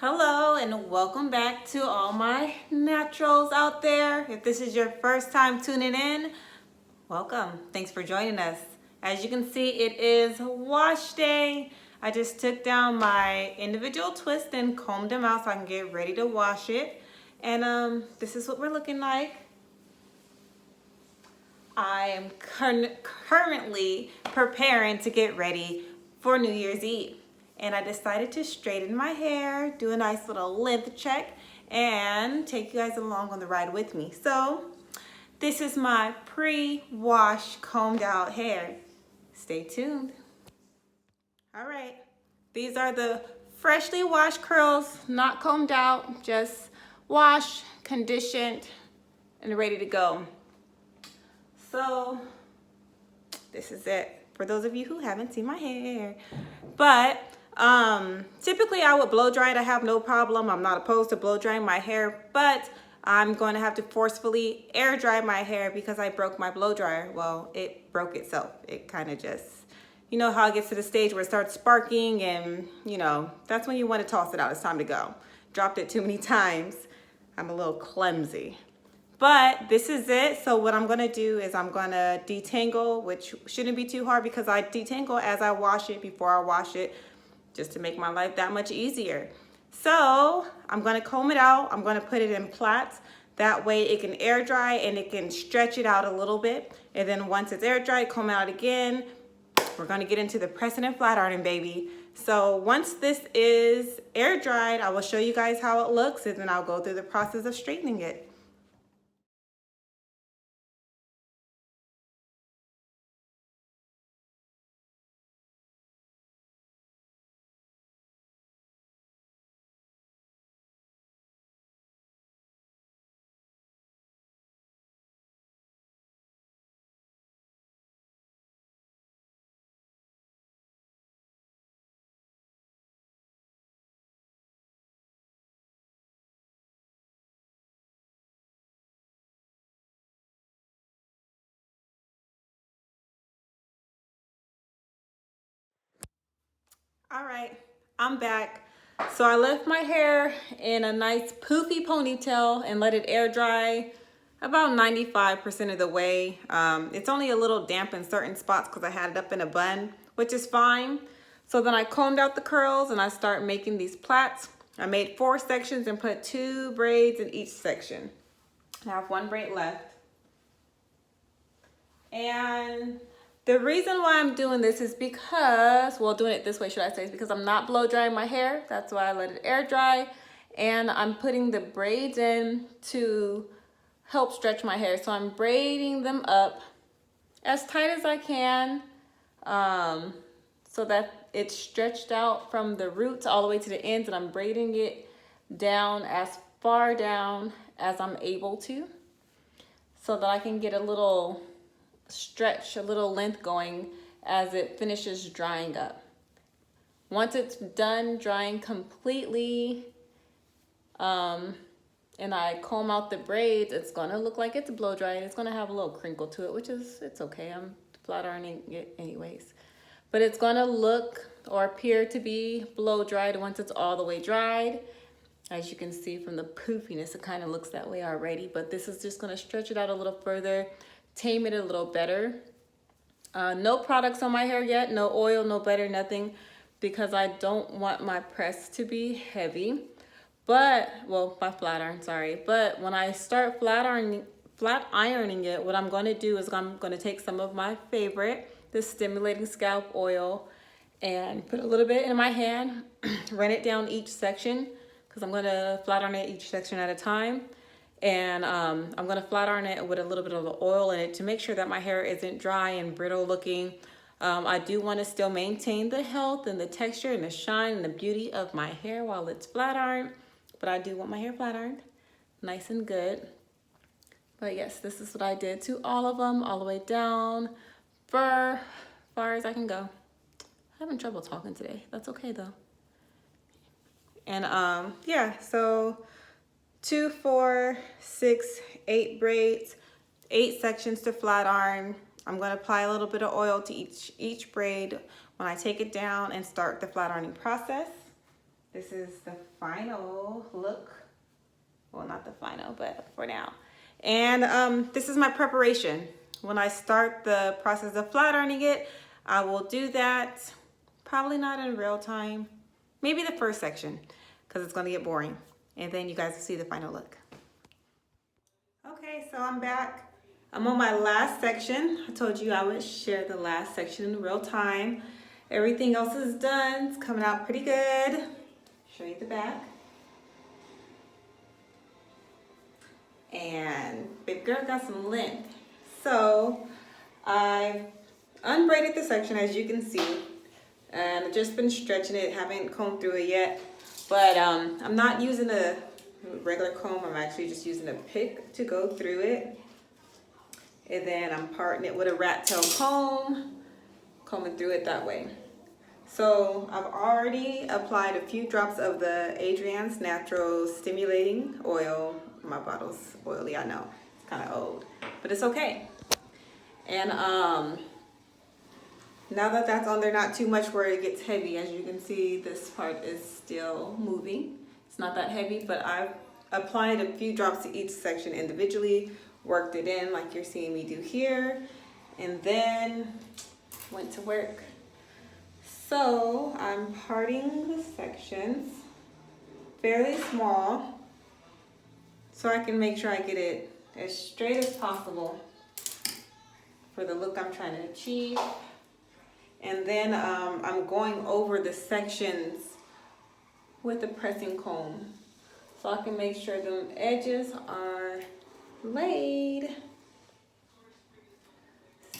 Hello and welcome back to all my naturals out there. If this is your first time tuning in, welcome. Thanks for joining us. As you can see, it is wash day. I just took down my individual twists and combed them out so I can get ready to wash it. And this is what we're looking like. I am currently preparing to get ready for New Year's Eve. And I decided to straighten my hair, do a nice little length check, and take you guys along on the ride with me. So this is my pre-wash combed out hair. Stay tuned. All right, these are the freshly washed curls, not combed out, just washed, conditioned, and ready to go. So this is it for those of you who haven't seen my hair. But typically I would blow dry it. I have no problem. I'm not opposed to blow drying my hair, but I'm going to have to forcefully air dry my hair because I broke my blow dryer. Well, it broke itself. It kind of just, you know how it gets to the stage where it starts sparking and, you know, that's when you want to toss it out. It's time to go. Dropped it too many times. I'm a little clumsy. But this is it. So what I'm gonna do is I'm gonna detangle, which shouldn't be too hard because I detangle as I wash it before I wash it, just to make my life that much easier. So I'm gonna comb it out. I'm gonna put it in plaits. That way it can air dry and it can stretch it out a little bit. And then once it's air dried, comb it out again. We're gonna get into the pressing and flat ironing, baby. So once this is air dried, I will show you guys how it looks and then I'll go through the process of straightening it. All right, I'm back. So I left my hair in a nice poofy ponytail and let it air dry about 95% of the way. It's only a little damp in certain spots because I had it up in a bun, which is fine. So then I combed out the curls and I start making these plaits. I made 4 sections and put 2 braids in each section. I have 1 braid left. And the reason why I'm doing this is because, well, doing it this way, should I say, is because I'm not blow drying my hair. That's why I let it air dry. And I'm putting the braids in to help stretch my hair. So I'm braiding them up as tight as I can so that it's stretched out from the roots all the way to the ends. And I'm braiding it down as far down as I'm able to so that I can get a little stretch, a little length going as it finishes drying up. Once it's done drying completely and I comb out the braids, it's gonna look like it's blow dried. It's gonna have a little crinkle to it, which is, it's okay. I'm flat ironing it anyways. But it's gonna look or appear to be blow dried once it's all the way dried. As you can see from the poofiness, it kind of looks that way already, but this is just gonna stretch it out a little further, tame it a little better. No products on my hair yet, no oil, no butter, nothing, because I don't want my press to be heavy. But, well, my flat iron, sorry. But when I start flat ironing it, what I'm gonna do is I'm gonna take some of my favorite, the stimulating scalp oil, and put a little bit in my hand, run it down each section, because I'm gonna flat iron it each section at a time. And I'm gonna flat iron it with a little bit of the oil in it to make sure that my hair isn't dry and brittle looking. I do wanna still maintain the health and the texture and the shine and the beauty of my hair while it's flat ironed, but I do want my hair flat ironed, nice and good. But yes, this is what I did to all of them, all the way down, far as I can go. I'm having trouble talking today, that's okay though. And yeah, so 2, 4, 6, 8 braids, 8 sections to flat iron. I'm gonna apply a little bit of oil to each braid when I take it down and start the flat ironing process. this is the final look. Well, not the final, but for now. And this is my preparation. When I start the process of flat ironing it, I will do that, probably not in real time, maybe the first section, because it's going to get boring. And then you guys will see the final look. Okay, so I'm back. I'm on my last section. I told you I would share the last section in real time. Everything else is done. It's coming out pretty good. Show you the back. And baby girl got some length. So I've unbraided the section, as you can see, and I've just been stretching it, haven't combed through it yet. But I'm not using a regular comb, I'm actually just using a pick to go through it. And then I'm parting it with a rat tail comb, combing through it that way. So I've already applied a few drops of the Adrianne's Natural Stimulating Oil. My bottle's oily, I know, it's kind of old, but it's okay. And now that that's on there, not too much where it gets heavy. As you can see, this part is still moving. It's not that heavy, but I've applied a few drops to each section individually, worked it in like you're seeing me do here, and then went to work. So I'm parting the sections fairly small so I can make sure I get it as straight as possible for the look I'm trying to achieve. And then I'm going over the sections with a pressing comb so I can make sure the edges are laid.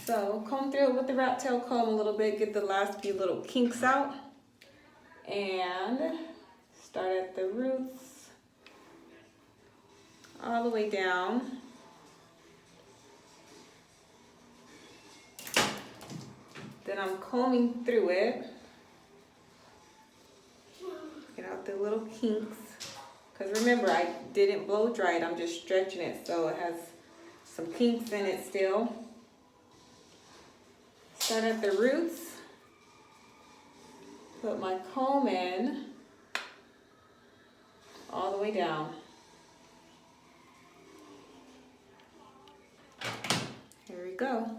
So comb through it with the rat tail comb a little bit, get the last few little kinks out, and start at the roots all the way down. Then I'm combing through it, get out the little kinks, because remember I didn't blow dry it, I'm just stretching it so it has some kinks in it still. Start at the roots, put my comb in all the way down. Here we go.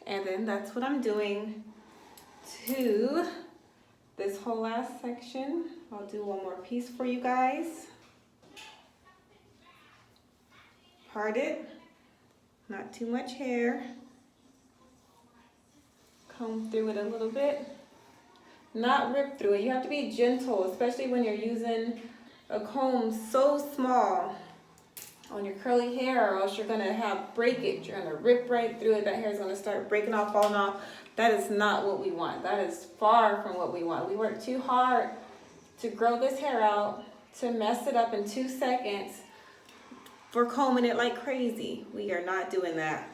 And then that's what I'm doing to this whole last section. I'll do one more piece for you guys. Part it. Not too much hair. Comb through it a little bit. Not rip through it. You have to be gentle, especially when you're using a comb so small on your curly hair, or else you're gonna have breakage. You're gonna rip right through it. That hair is gonna start breaking off, falling off. That is not what we want. That is far from what we want. We work too hard to grow this hair out, to mess it up in 2 seconds. We're combing it like crazy. We are not doing that.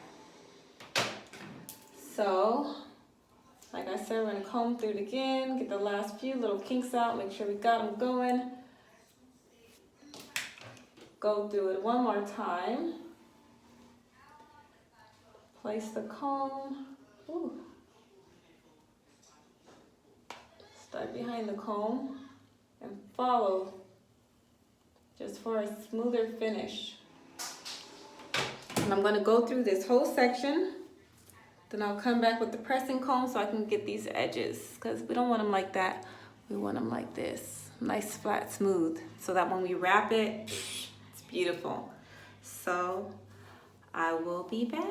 So, like I said, we're gonna comb through it again, get the last few little kinks out, make sure we got them going. Go through it one more time. Place the comb. Ooh. Start behind the comb and follow just for a smoother finish. And I'm gonna go through this whole section. Then I'll come back with the pressing comb so I can get these edges, because we don't want them like that. We want them like this, nice, flat, smooth, so that when we wrap it, it's beautiful. So I will be back.